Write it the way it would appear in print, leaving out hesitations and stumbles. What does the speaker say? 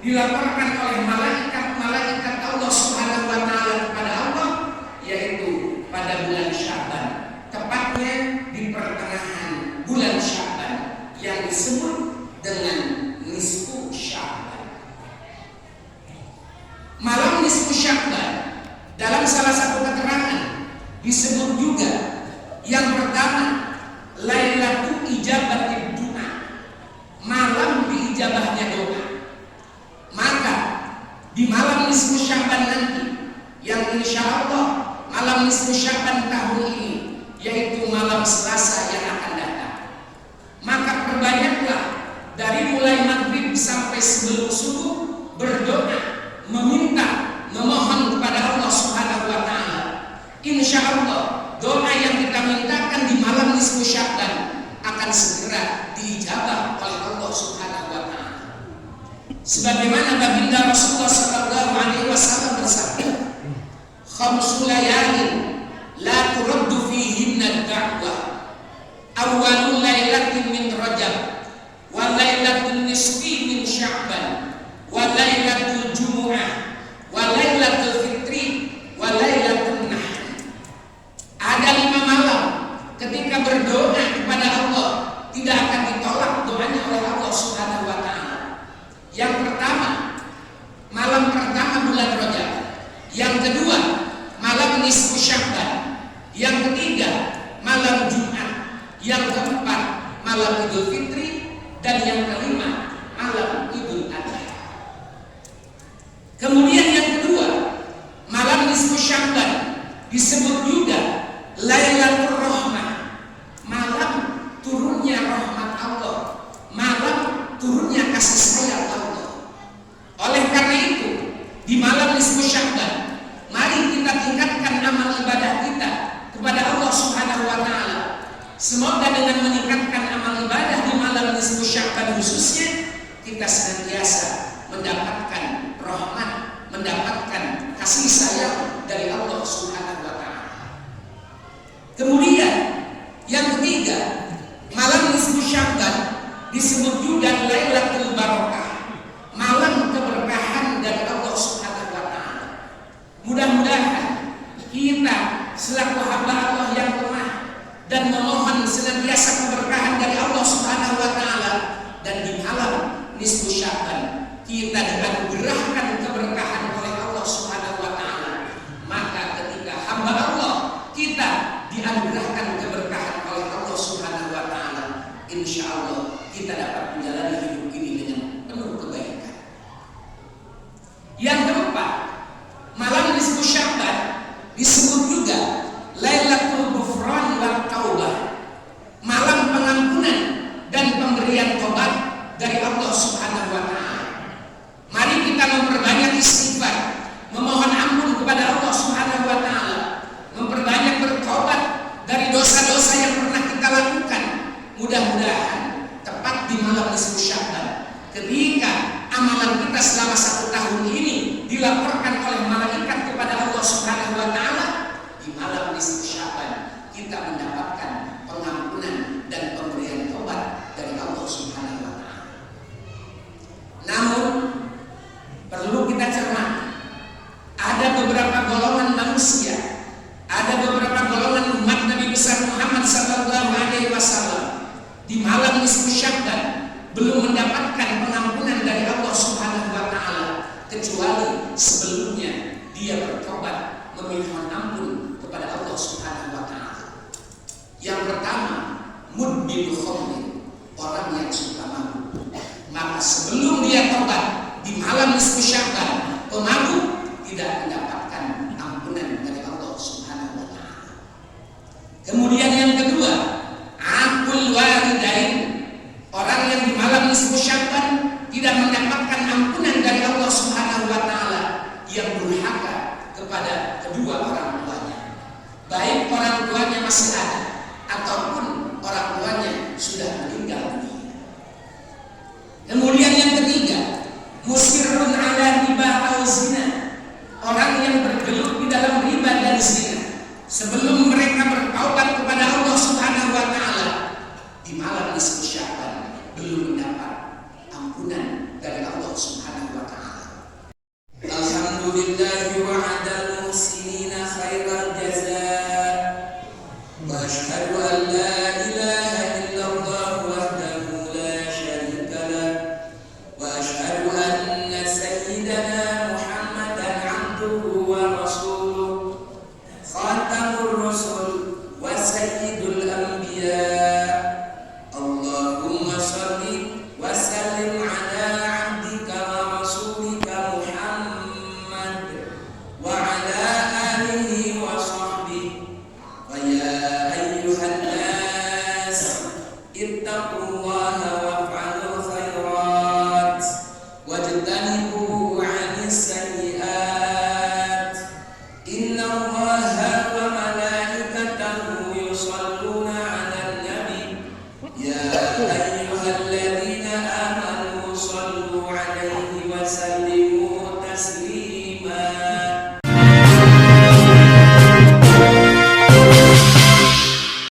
dilaporkan oleh malaikat Allah Subhanahu wa taala kepada Allah, yaitu pada bulan Sya'ban, tepatnya di pertengahan bulan Sya'ban yang disebut dengan nisfu Sya'ban. Malam nisfu Sya'ban dalam salah satu keterangan disebut juga yang pertama Lailatul Ijabatid Du'a, malam diijabahnya doa. Maka di malam nisfu Sya'ban nanti, yang insya Allah malam nisfu Sya'ban tahun ini, yaitu malam Selasa yang akan datang, maka perbanyaklah dari mulai maghrib sampai sebelum subuh berdoa, meminta, memohon kepada Allah Subhanahu wa taala. Insya Allah doa yang kita mintakan di malam nisfu Sya'ban akan segera diijabah oleh Allah Subhanahu wa taala. Sebagaimana baginda Rasulullah sallallahu alaihi wasallam bersabda, "Khamsu layalin la turaddu fihinna ad-da'wah. Awwalul lailatin min Rajab, wa lailatul nisfi min Sya'ban, wa lailatul Jumu'ah, wa lailatul Fitri, wa lailatul Nahr." Ada 5 malam ketika berdoa kepada Allah tidak akan ditolak doanya oleh Allah Subhanahu wa taala. Yang pertama, malam pertama bulan Rajab. Yang kedua, malam nisfu Sya'ban. Yang ketiga, malam Jumat. Yang keempat, malam Idul Fitri. Dan yang kelima, malam Idul Adha. Kemudian yang kedua, malam nisfu Sya'ban disebut juga Lailatul Rahmah, malam turunnya rahmat Allah, malam turunnya kasih sayang Allah. Oleh karena itu, di malam nisfu Sya'ban, mari kita tingkatkan amal ibadah kita kepada Allah Subhanahu wa taala. Semoga dengan meningkatkan amal ibadah di malam nisfu Sya'ban khususnya, kita senantiasa mendapatkan rahmat, mendapatkan kasih sayang dari Allah Subhanahu wa taala. Kemudian yang ketiga, malam nisfu Sya'ban disebut juga Lailatul Barakah, malam keberkahan dari Allah Subhanahu wa taala. Mudah-mudahan kita selaku hamba Allah yang lemah dan memohon senantiasa keberkahan dari Allah Subhanahu wa taala, dan di malam nisfu Sya'ban kita dianugerahkan keberkahan oleh Allah Subhanahu wa taala. Maka ketika hamba Allah kita dianugerahkan keberkahan oleh Allah Subhanahu wa taala, insya Allah kita dapat menjalani hidup ini dengan penuh kebaikan. Yang keempat, malam nisfu Sya'ban disebut juga Lailatul Ghufran wa Taubah, malam pengampunan dan pemberian tobat dari Allah Subhanahu wa taala. Mari kita memperbanyak istighfar, memohon ampun kepada Allah Subhanahu wa taala, memperbanyak bertobat dari dosa-dosa yang pernah kita lakukan. Mudah-mudahan tepat di malam nisfu Sya'ban, ketika amalan kita selama 1 tahun ini dilaporkan oleh malaikat kepada Allah Subhanahu wa taala, di malam nisfu Sya'ban kita mendapatkan pengampunan dan pemberian tobat dari Allah Subhanahu wa taala. Namun perlu kita cermati, ada beberapa golongan manusia, ada beberapa golongan umat Nabi besar Muhammad sallallahu alaihi wasallam di malam nisfu Sya'ban belum mendapatkan pengampunan dari Allah Subhanahu wa taala, kecuali sebelumnya dia bertobat memohon ampun kepada Allah Subhanahu wa taala. Yang pertama, mudbil khamr, orang yang suka mabuk. Maka sebelum dia tobat di malam nisfu Sya'ban, pemabuk tidak mendapatkan ampunan dari Allah Subhanahu wa taala. Kemudian yang kedua, aqul walidain, orang yang di malam nisfu Sya'ban tidak mendapatkan ampunan dari Allah Subhanahu wa taala, yang durhaka kepada kedua orang tuanya, baik orang tuanya masih ada ataupun orang tuanya sudah meninggal dunia. Kemudian yang ketiga, musirrun ala riba au zina, orang yang bergelut di dalam riba dan zina sebelum mereka bertaubat kepada Allah Subhanahu wa taala, di malam nisfu Sya'ban belum mendapat ampunan dari Allah Subhanahu wa taala. Asyhadu